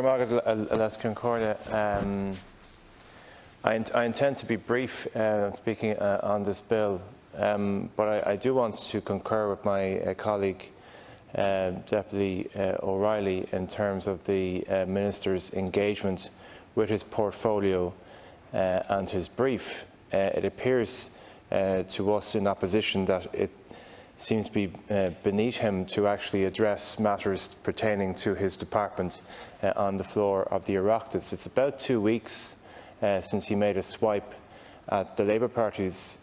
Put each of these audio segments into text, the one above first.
I intend to be brief speaking on this bill, but I do want to concur with my colleague, Deputy O'Reilly, in terms of the Minister's engagement with his portfolio and his brief. It appears to us in opposition that it seems to be beneath him to actually address matters pertaining to his department on the floor of the Oireachtas. It's about 2 weeks since he made a swipe at the Labour Party's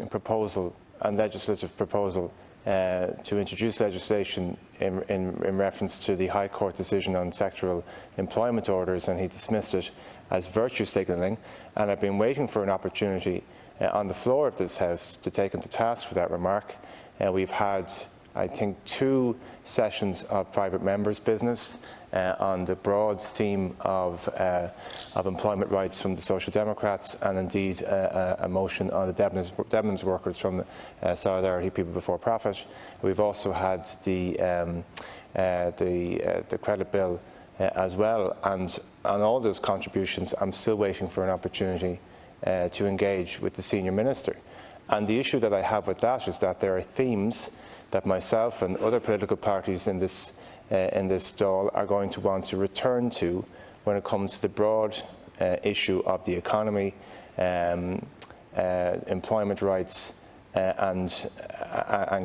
proposal and legislative proposal to introduce legislation in reference to the High Court decision on sectoral employment orders, and he dismissed it as virtue signalling. And I've been waiting for an opportunity on the floor of this House to take him to task for that remark. We've had, I think, 2 sessions of private members' business on the broad theme of employment rights from the Social Democrats, and indeed a motion on the Debenhams workers from Solidarity People Before Profit. We've also had the credit bill as well, and on all those contributions I'm still waiting for an opportunity to engage with the Senior Minister. And the issue that I have with that is that there are themes that myself and other political parties in this stall are going to want to return to when it comes to the broad issue of the economy, employment rights and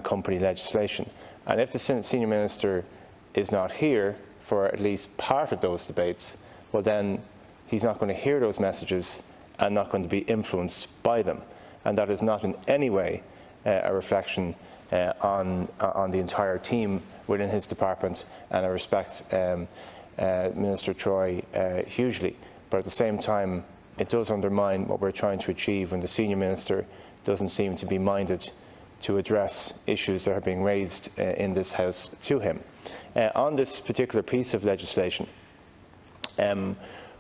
company legislation. And if the Senior Minister is not here for at least part of those debates, well then he's not going to hear those messages and not going to be influenced by them. And that is not in any way a reflection on the entire team within his department, and I respect Minister Troy hugely. But at the same time, it does undermine what we're trying to achieve when the Senior Minister doesn't seem to be minded to address issues that are being raised in this House to him. On this particular piece of legislation,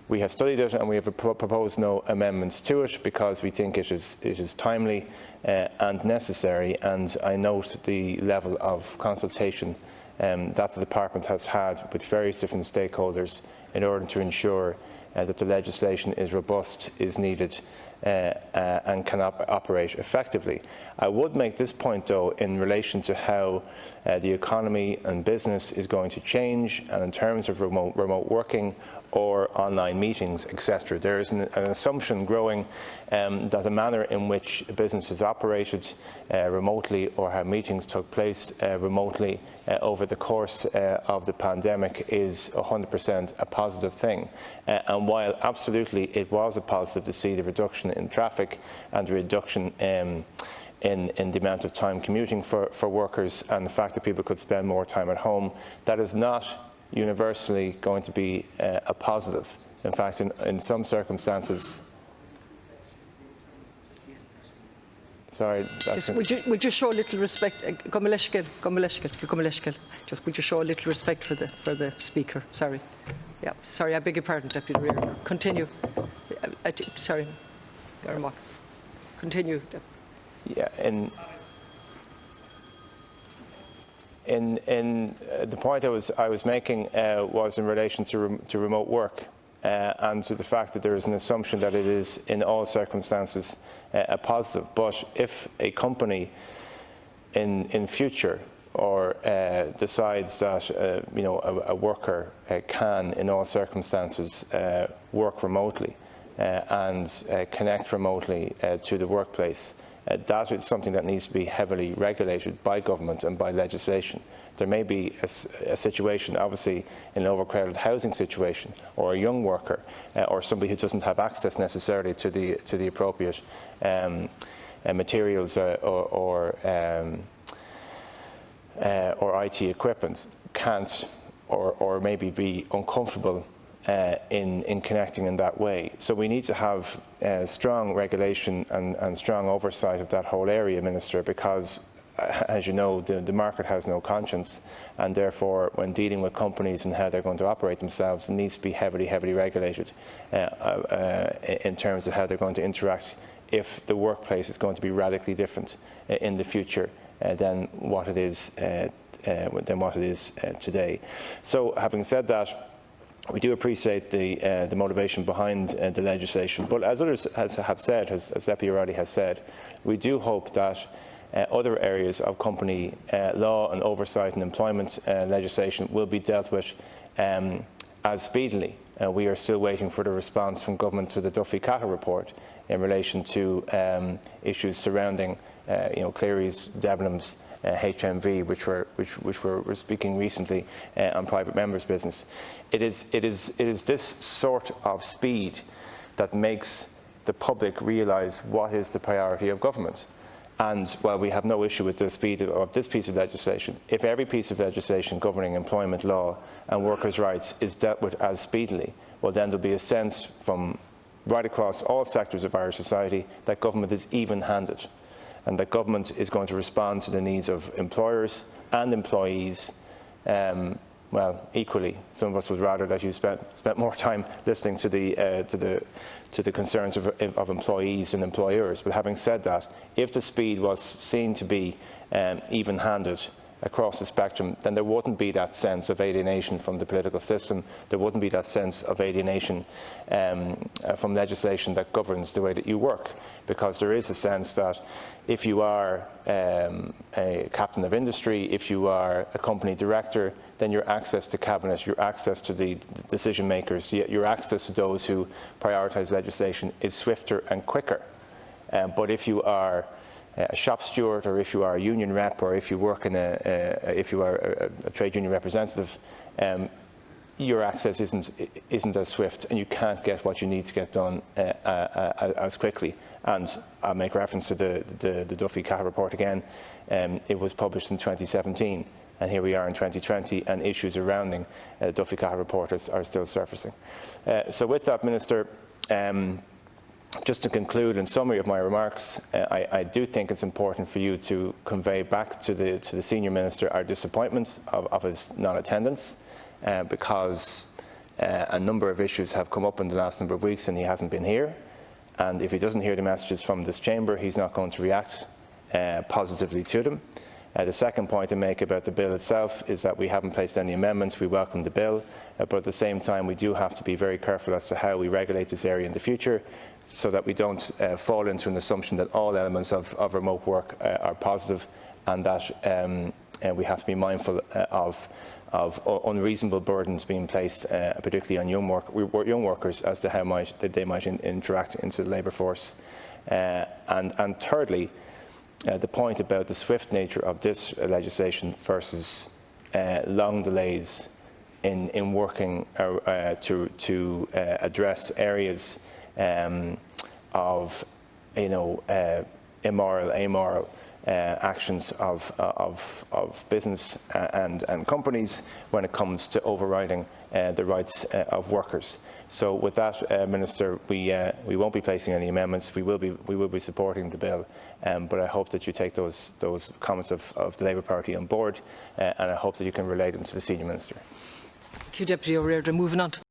we have studied it and we have proposed no amendments to it because we think it is timely and necessary, and I note the level of consultation that the Department has had with various different stakeholders in order to ensure that the legislation is robust, is needed and can operate effectively. I would make this point, though, in relation to how the economy and business is going to change, and in terms of remote working or online meetings, etc. There is an assumption growing that the manner in which businesses operated remotely, or how meetings took place remotely over the course of the pandemic, is 100% a positive thing. And while absolutely it was a positive to see the reduction in traffic and the reduction in the amount of time commuting for workers, and the fact that people could spend more time at home, that is not universally going to be a positive. In fact, in some circumstances. Sorry. Would you show a little respect? Just would you show a little respect for the speaker? Sorry. Yeah. Sorry. I beg your pardon, Deputy Ríordáin. Continue. Sorry. Continue. Yeah. The point I was making was in relation to remote work and to the fact that there is an assumption that it is in all circumstances a positive. But if a company in future or decides that a worker can in all circumstances work remotely and connect remotely to the workplace, that is something that needs to be heavily regulated by government and by legislation. There may be a situation, obviously, in an overcrowded housing situation, or a young worker, or somebody who doesn't have access necessarily to the appropriate materials or IT equipment, can't or maybe be uncomfortable in connecting in that way. So we need to have strong regulation and strong oversight of that whole area, Minister, because, as you know, the market has no conscience, and therefore when dealing with companies and how they're going to operate themselves, it needs to be heavily regulated in terms of how they're going to interact if the workplace is going to be radically different in the future than what it is what it is today. So, having said that, we do appreciate the motivation behind the legislation, but as others have said, as Deputy O'Reilly has said, we do hope that other areas of company law and oversight and employment legislation will be dealt with as speedily. We are still waiting for the response from government to the Duffy-Cahill report in relation to issues surrounding Cleary's, Debenhams, HMV, which were speaking recently on private members' business. It is this sort of speed that makes the public realise what is the priority of government. And while we have no issue with the speed of this piece of legislation, if every piece of legislation governing employment law and workers' rights is dealt with as speedily, well, then there'll be a sense from right across all sectors of Irish society that government is even-handed, and that government is going to respond to the needs of employers and employees, well, equally. Some of us would rather that you spent more time listening to the concerns of employees and employers. But having said that, if the speed was seen to be even-handed across the spectrum, then there wouldn't be that sense of alienation from the political system. There wouldn't be that sense of alienation from legislation that governs the way that you work, because there is a sense that if you are a captain of industry, if you are a company director, then your access to cabinet, your access to the decision makers, your access to those who prioritise legislation is swifter and quicker. But if you are a shop steward, or if you are a union rep, or if you work in if you are a trade union representative, your access isn't as swift, and you can't get what you need to get done as quickly. And I'll make reference to the Duffy-Cahill report again. It was published in 2017, and here we are in 2020, and issues surrounding the Duffy-Cahill report are still surfacing. So with that, Minister, just to conclude, in summary of my remarks, I do think it's important for you to convey back to the Senior Minister our disappointment of his non-attendance, because a number of issues have come up in the last number of weeks and he hasn't been here. And if he doesn't hear the messages from this chamber, he's not going to react positively to them. The second point to make about the bill itself is that we haven't placed any amendments. We welcome the bill, but at the same time we do have to be very careful as to how we regulate this area in the future, so that we don't fall into an assumption that all elements of remote work are positive, and that we have to be mindful of unreasonable burdens being placed, particularly on young workers, as to how they might interact into the labour force. And thirdly, the point about the swift nature of this legislation versus long delays in working to address areas of immoral, amoral actions of business and companies when it comes to overriding the rights of workers. So with that, Minister, we won't be placing any amendments. We will be supporting the bill, but I hope that you take those comments of the Labour Party on board, and I hope that you can relay them to the Senior Minister. Thank you, Deputy O'Riordan. Moving on to